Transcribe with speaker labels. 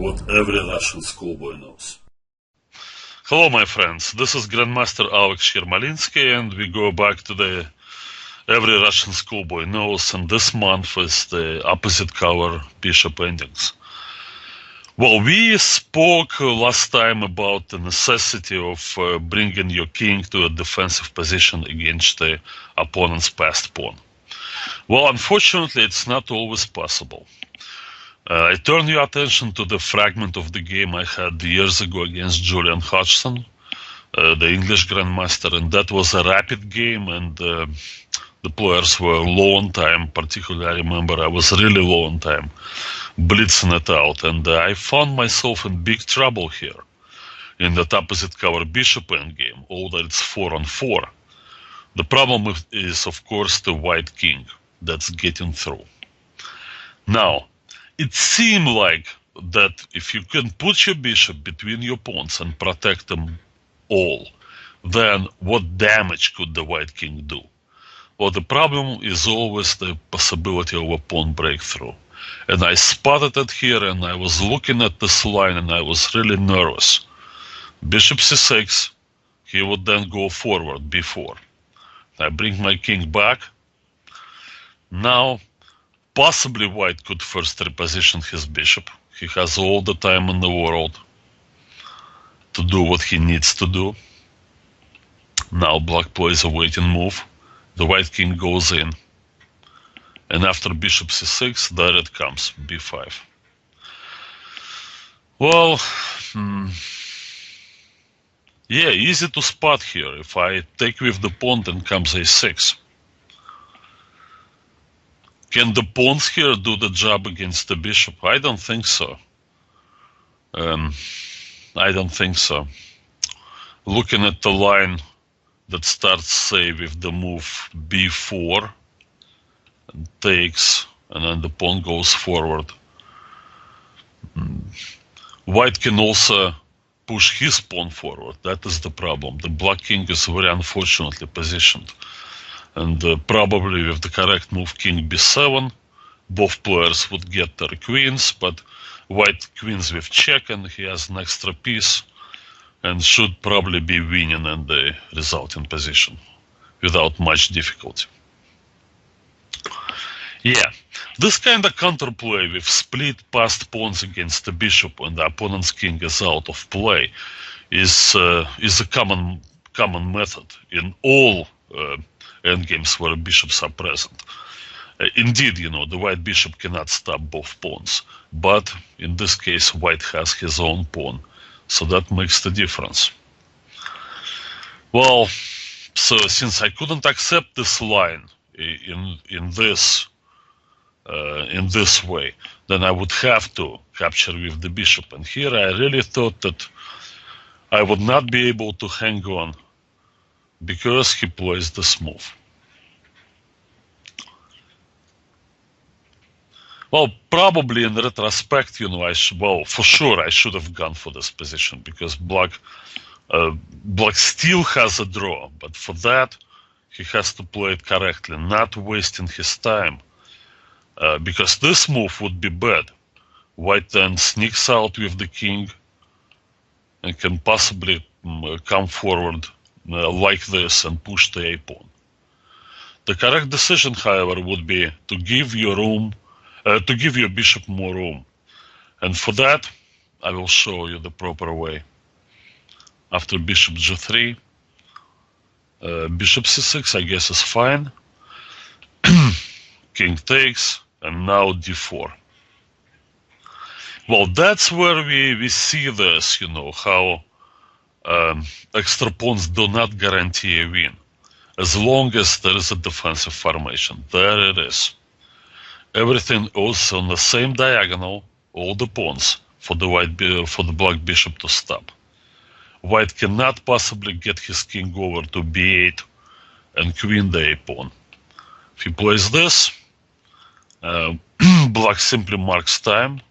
Speaker 1: what every Russian schoolboy knows.
Speaker 2: Hello, my friends. This is Grandmaster Yermolinsky, and we go back to the every Russian schoolboy knows, and this month is the opposite color bishop endings. Well, we spoke last time about the necessity of bringing your king to a defensive position against the opponent's passed pawn. Well, unfortunately, it's not always possible. I turn your attention to the fragment of the game I had years ago against Julian Hodgson, the English Grandmaster, and that was a rapid game, and the players were low on time. Particularly, I remember I was really low on time, blitzing it out, and I found myself in big trouble here in that opposite cover bishop endgame, although it's 4-on-4. The problem is, of course, the white king that's getting through. Now, it seemed like that if you can put your bishop between your pawns and protect them all, then what damage could the white king do? Well, the problem is always the possibility of a pawn breakthrough. And I spotted it here, and I was looking at this line, and I was really nervous. Bishop c6, he would then go forward, b4. I bring my king back. Now, possibly white could first reposition his bishop. He has all the time in the world to do what he needs to do. Now black plays a waiting move. The white king goes in. And after bishop c6, there it comes, b5. Well, yeah, easy to spot here. If I take with the pawn, then comes a6. Can the pawns here do the job against the bishop? I don't think so. I don't think so. Looking at the line that starts, say, with the move b4 and takes, and then the pawn goes forward. White can also push his pawn forward. That is the problem. The black king is very unfortunately positioned. And probably with the correct move, king b7, both players would get their queens, but white queens with check, and he has an extra piece, and should probably be winning in the resulting position without much difficulty. Yeah, this kind of counterplay with split passed pawns against the bishop when the opponent's king is out of play is a common method in all endgames where bishops are present. Indeed, the white bishop cannot stop both pawns, but in this case, white has his own pawn, so that makes the difference. Well, so since I couldn't accept this line in this way, then I would have to capture with the bishop, and here I really thought that I would not be able to hang on because he plays this move. Well, probably in retrospect, for sure I should have gone for this position because black still has a draw, but for that he has to play it correctly, not wasting his time, because this move would be bad. White then sneaks out with the king and can possibly come forward like this and push the a-pawn. The correct decision, however, would be to give your bishop more room. And for that, I will show you the proper way. After bishop g3, bishop c6, I guess, is fine. King takes, and now d4. Well, that's where we see this, how extra pawns do not guarantee a win, as long as there is a defensive formation. There it is. Everything is on the same diagonal, all the pawns, for the black bishop to stop. White cannot possibly get his king over to b8 and queen the a-pawn. If he plays this, black simply marks time,